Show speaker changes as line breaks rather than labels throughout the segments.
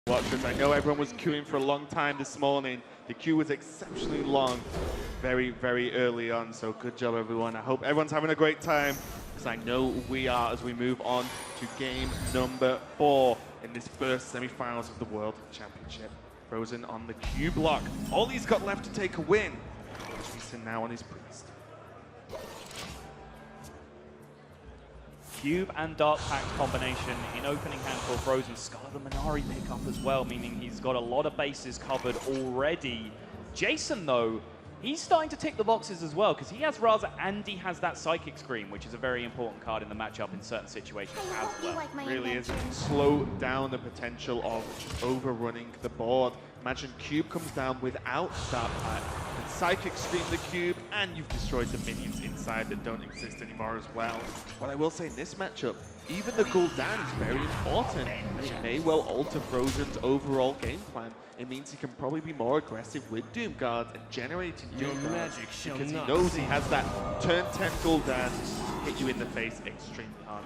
Watchers, I know everyone was queuing for a long time this morning. The queue was exceptionally long, very, very early on, so good job everyone. I hope everyone's having a great time, because I know we are as we move on to game number 4 in this first semi-finals of the World Championship. FrOzen on the Q block. All he's got left to take a win. Jason now on his priest.
Cube and Dark Pact combination in opening hand for FrOzen. Skull of the Minari pick up as well, meaning he's got a lot of bases covered already. Jason, though, he's starting to tick the boxes as well, because he has Raza and he has that Psychic Scream, which is a very important card in the matchup in certain situations as well.
Really is. Slow down the potential of overrunning the board. Imagine Cube comes down without Dark Pact, and Psychic Scream the Cube, and you've destroyed the minions inside that don't exist anymore as well. But I will say in this matchup, even the Gul'dan is very important. It may well alter FrOzen's overall game plan. It means he can probably be more aggressive with Doom Guards and generating Doom Guards, because he knows he has that turn 10 Gul'dan hit you in the face extremely hard.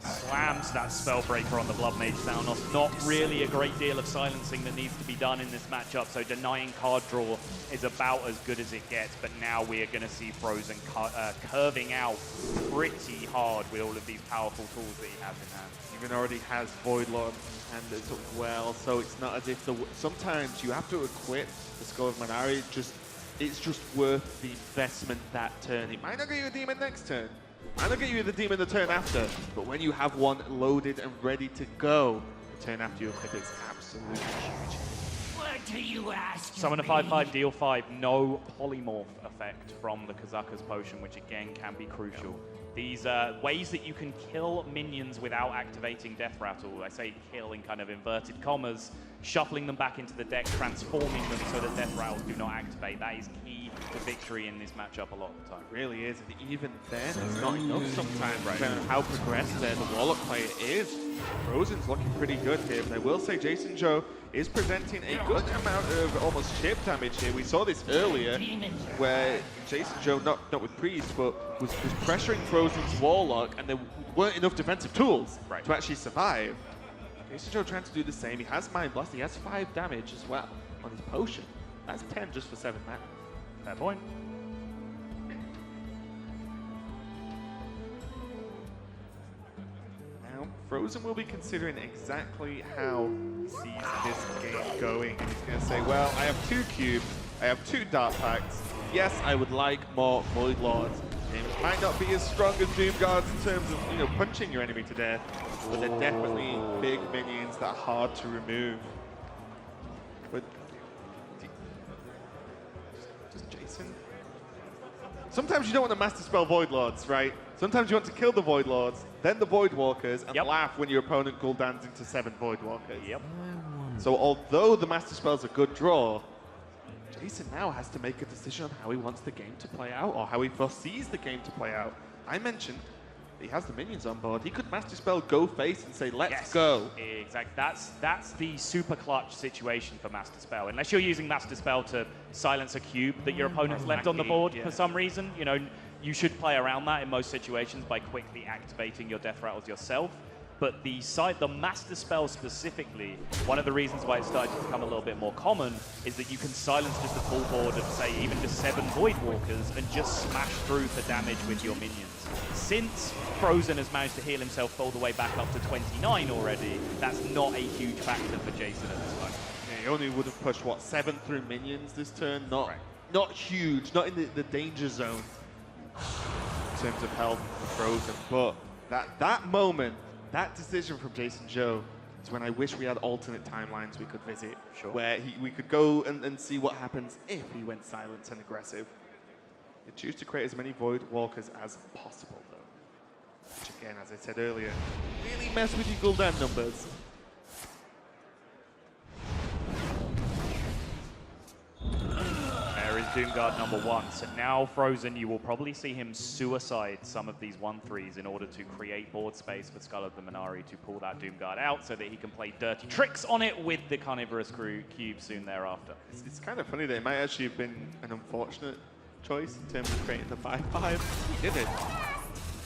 Slams that Spellbreaker on the Blood Mage Thanos. Not really a great deal of silencing that needs to be done in this matchup, so denying card draw is about as good as it gets, but now we are going to see FrOzen curving out pretty hard with all of these powerful tools that he has in hand.
Even already has Void Lord in hand as well, so it's not as if sometimes you have to equip the Skull of Minari, it's just worth the investment that turn. It might not get you a demon next turn, might not get you the demon the turn after, but when you have one loaded and ready to go, the turn after you equip is absolutely huge.
What do you ask?
Summon a 5/5, deal 5, no polymorph effect from the Kazuka's potion, which again can be crucial. These ways that you can kill minions without activating Death Rattle, I say kill in kind of inverted commas, shuffling them back into the deck, transforming them so that Death Rattles do not activate. That is key to victory in this matchup a lot of the time.
It really is, and even then, it's not enough sometimes, depending on how progressive the Warlock player is. FrOzen's looking pretty good here, but I will say JasonZhou is presenting a good amount of almost chip damage here. We saw this earlier, where JasonZhou, not with Priest, but was pressuring FrOzen's Warlock, and there weren't enough defensive tools to actually survive. JasonZhou trying to do the same. He has Mind Blast, he has 5 damage as well on his potion. That's 10 just for 7 mana.
Fair point.
Now, FrOzen will be considering exactly how he sees this game going. And he's going to say, well, I have 2 cubes, I have 2 Dark Pacts. Yes, I would like more Void Lords. It might not be as strong as Doom Guards in terms of, punching your enemy to death, but they're definitely big minions that are hard to remove. But just Jason. Sometimes you don't want to master spell Void Lords, right? Sometimes you want to kill the Void Lords, then the Void Walkers, and laugh when your opponent Gul'dans into 7 Void Walkers.
Yep.
So although the master spell's a good draw, Jason now has to make a decision on how he wants the game to play out, or how he foresees the game to play out. I mentioned he has the minions on board. He could master spell go face and say, let's go.
Exactly. That's the super clutch situation for master spell. Unless you're using master spell to silence a cube that your opponent's left on the board for some reason, you should play around that in most situations by quickly activating your Death Rattles yourself. But the master spell specifically, one of the reasons why it started to become a little bit more common is that you can silence just a full board of, say, even just 7 Void Walkers and just smash through for damage with your minions. Since FrOzen has managed to heal himself all the way back up to 29 already, that's not a huge factor for Jason at this point.
Yeah, he only would have pushed, what, 7 through minions this turn? Not huge, not in the danger zone in terms of health for FrOzen. But that moment, that decision from JasonZhou is when I wish we had alternate timelines we could visit, where we could go and see what happens if he went silent and aggressive. You choose to create as many Void Walkers as possible, though. Which, again, as I said earlier, really mess with your Gul'dan numbers.
There is Doomguard number 1. So now FrOzen, you will probably see him suicide some of these 1/3s in order to create board space for Skull of the Minari to pull that Doomguard out so that he can play dirty tricks on it with the Carnivorous Cube soon thereafter.
It's kind of funny that it might actually have been an unfortunate choice in terms of creating the 5/5. He did it.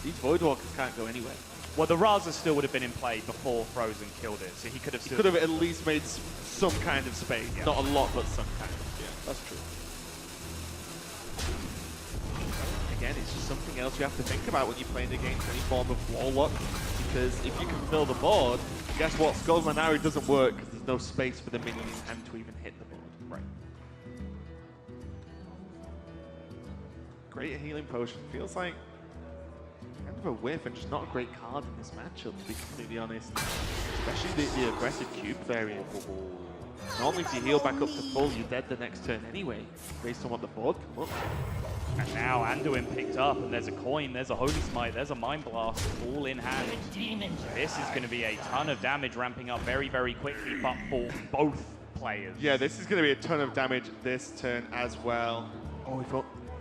These Void Walkers can't go anywhere.
Well, the Raza still would have been in play before FrOzen killed it, so he could have still...
Could have at least made some kind of space.
Yeah.
Not a lot, but some kind. Yeah, that's true. Again, it's just something else you have to think about when you're playing against any form of Warlock, because if you can fill the board, guess what? Skulls Manari doesn't work because there's no space for the minion in hand to even hit the board.
Right.
Great healing potion. Feels like kind of a whiff and just not a great card in this matchup, to be completely honest. Especially the aggressive cube variant. Normally if you heal back up to full, you're dead the next turn anyway, based on what the board can look like.
And now Anduin picked up, and there's a coin, there's a Holy Smite, there's a Mind Blast, all in hand. This is going to be a ton of damage ramping up very, very quickly, but for both players.
Yeah, this is going to be a ton of damage this turn as well. Oh, if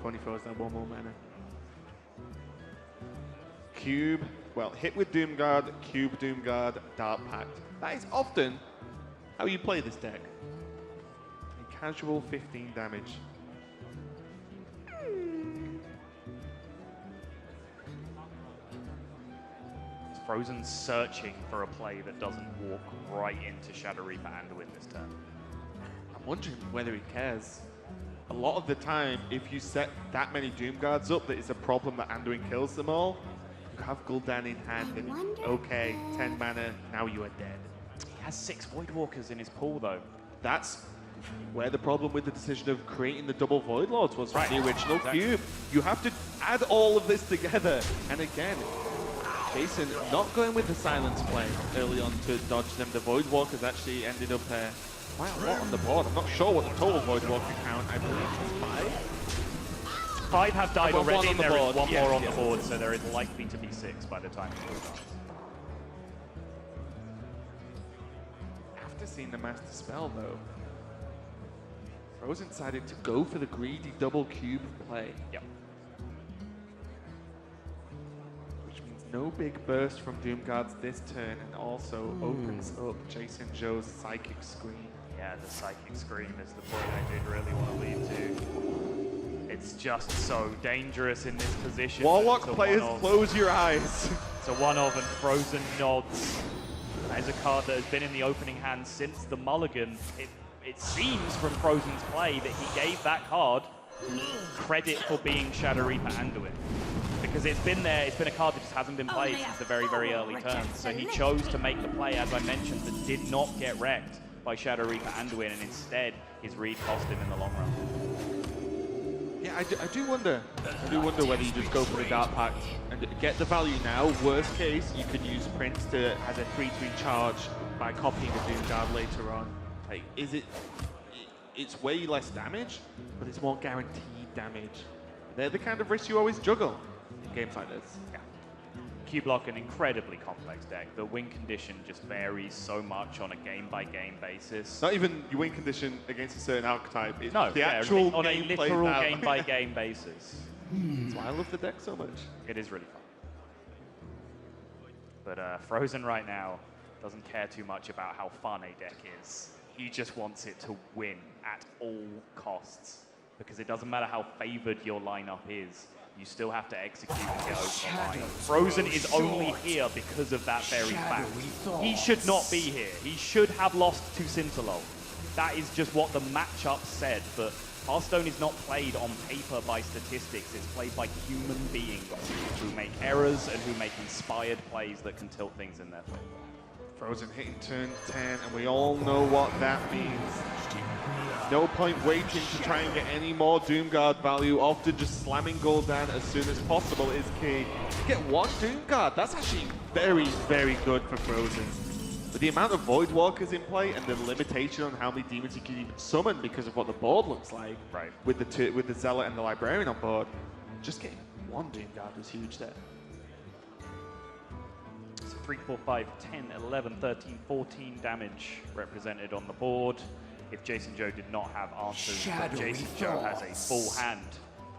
only throws down one more mana. Cube, well, hit with Doomguard, Cube Doomguard, Dark Pact. That is often how you play this deck. A casual 15 damage.
FrOzen searching for a play that doesn't walk right into Shadow Reaper Anduin this turn.
I'm wondering whether he cares. A lot of the time, if you set that many Doomguards up, that it's a problem that Anduin kills them all. You have Gul'dan in hand, and okay, 10 mana, now you are dead.
He has 6 Voidwalkers in his pool, though.
That's where the problem with the decision of creating the double Void Lords was
Right.
from the original
Exactly.
cube. You have to add all of this together, and again, Jason not going with the silence play early on to dodge them. The Void Walkers actually ended up quite a lot on the board. I'm not sure what the total Void Walker count, I believe is 5.
5 have died
One
already,
on the
there is
board.
one
Yes,
more on
yes.
the board, so there is likely to be 6 by the time it starts.
After seeing the Master Spell though, FrOzen decided to go for the greedy double cube play.
Yep.
Which means no big burst from Doomguards this turn, and also opens up JasonZhou's Psychic Scream.
Yeah, the Psychic Scream is the point I did really want to lead to. It's just so dangerous in this position.
Warlock
It's a
players,
one-of.
close your eyes.
It's a one-of, and FrOzen nods. That is a card that has been in the opening hand since the Mulligan. It seems from FrOzen's play that he gave that card credit for being Shadow Reaper Anduin. Because it's been there, it's been a card that just hasn't been played since the very, very early turns. So he chose to make the play, as I mentioned, that did not get wrecked by Shadow Reaper Anduin, and instead his read cost him in the long run.
Yeah, I do wonder whether you just go for the Dark Pact and get the value now. Worst case, you could use Prince to as a 3/3 charge by copying a Doomguard later on. Like, it's way less damage, but it's more guaranteed damage. They're the kind of risks you always juggle in games like this.
Yeah. Q-Block, an incredibly complex deck. The win condition just varies so much on a game-by-game basis.
Not even your win condition against a certain archetype. It's
No,
the
yeah,
actual
on a
game plays
literal
out.
game-by-game basis.
That's why I love the deck so much.
It is really fun. But FrOzen right now doesn't care too much about how fun a deck is. He just wants it to win at all costs. Because it doesn't matter how favored your lineup is, you still have to execute and get over the line. FrOzen is only here because of that very fact. He should not be here. He should have lost to Sintalol. That is just what the matchup said, but Hearthstone is not played on paper by statistics. It's played by human beings who make errors and who make inspired plays that can tilt things in their favor.
FrOzen hitting turn 10, and we all know what that means. No point waiting to try and get any more Doomguard value. Often just slamming Gul'dan as soon as possible is key. To get one Doomguard, that's actually very, very good for FrOzen. But the amount of Voidwalkers in play and the limitation on how many demons you can even summon because of what the board looks like,
Right.
with the Zealot and the Librarian on board, just getting one Doomguard was huge there.
So 3, 4, 5, 10, 11, 13, 14 damage represented on the board. If JasonZhou did not have answers, but JasonZhou has a full hand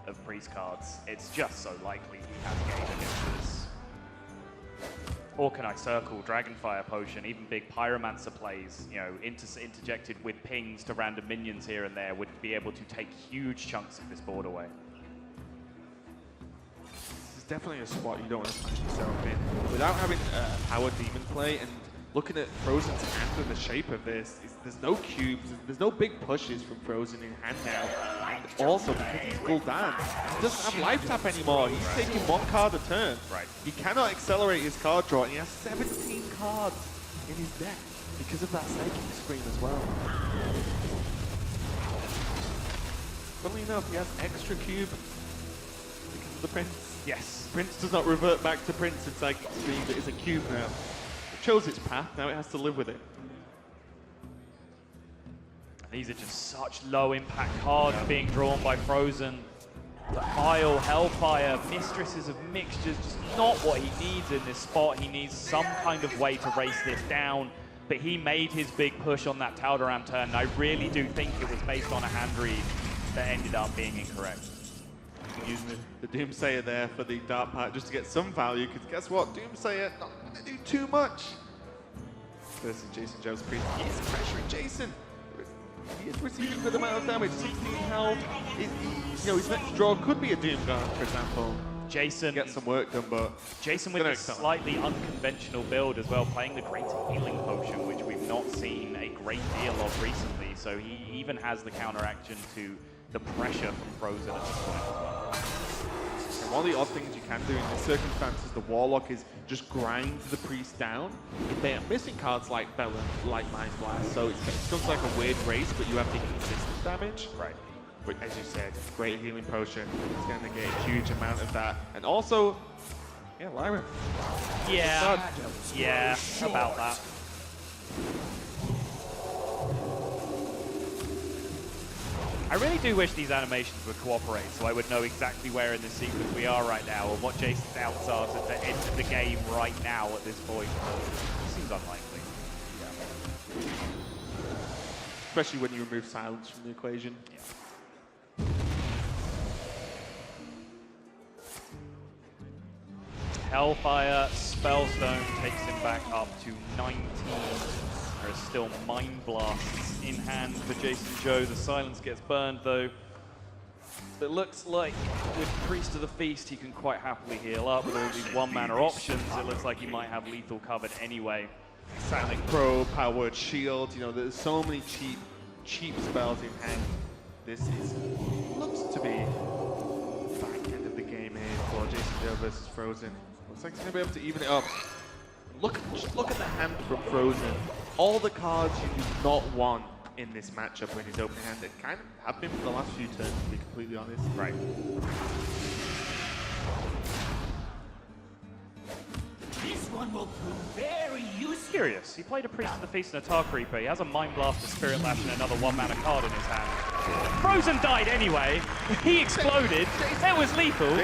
of priest cards, it's just so likely he has game against this. Orkanite Circle, Dragonfire Potion, even big Pyromancer plays, you know, interjected with pings to random minions here and there would be able to take huge chunks of this board away.
This is definitely a spot you don't want to find yourself in. Without having power demon play and looking at FrOzen's hand and the shape of this, there's no cubes, there's no big pushes from FrOzen in hand now. And also, because he's Gul'dan, he doesn't have life tap anymore. He's taking 1 card a turn.
Right.
He cannot accelerate his card draw, and he has 17 cards in his deck because of that Psychic Scream as well. Funnily enough, he has extra cube because of the Prince.
Yes.
Prince does not revert back to Prince in Psychic Scream, but is a cube now. It chose its path, now it has to live with it.
These are just such low impact cards being drawn by FrOzen. Defile, Hellfire, Mistresses of Mixtures, just not what he needs in this spot. He needs some kind of way to race this down, but he made his big push on that Tal'Daram turn, and I really do think it was based on a hand read that ended up being incorrect.
Using the Doomsayer there for the Dark Pact just to get some value, because guess what? Doomsayer not going to do too much. Versus JasonZhou's Priest, he is pressuring Jason. He is receiving a good amount of damage, 16 health. His next draw could be a Doomguard, for example.
Jason
Get some work done, but
Jason with a slightly unconventional build as well, playing the Greater Healing Potion, which we've not seen a great deal of recently. So he even has the counteraction to the pressure from FrOzen at this point as well.
And one of the odd things you can do in this circumstances, the Warlock is just grind the Priest down. They are missing cards like Bell and like Mind Blast, so it becomes like a weird race, but you have the consistent damage.
Right.
But as you said, Great Healing Potion is going to get a huge amount of that. And also, yeah, Lyra.
Yeah, about that. I really do wish these animations would cooperate, so I would know exactly where in the sequence we are right now, or what Jason's outs are at the end of the game right now at this point. It seems unlikely. Yeah.
Especially when you remove silence from the equation.
Yeah. Hellfire, Spellstone takes him back up to 19. There are still Mind Blasts in hand for JasonZhou. The silence gets burned though. It looks like with Priest of the Feast, he can quite happily heal up with all these one-mana options. It looks like he might have lethal covered anyway.
Silent Probe, Power Word Shield, there's so many cheap spells in hand. This looks to be back end of the game here for JasonZhou versus FrOzen. Looks like he's going to be able to even it up. Just look at the hand from FrOzen. All the cards you do not want in this matchup when he's open hand. It kind of have been for the last few turns, to be completely honest.
Right.
This one will prove very useful.
Curious. He played a Priest of the Feast and a Tar Creeper. He has a Mind Blast, a Spirit Lash, and another one-mana card in his hand. FrOzen died anyway. He exploded. It was lethal.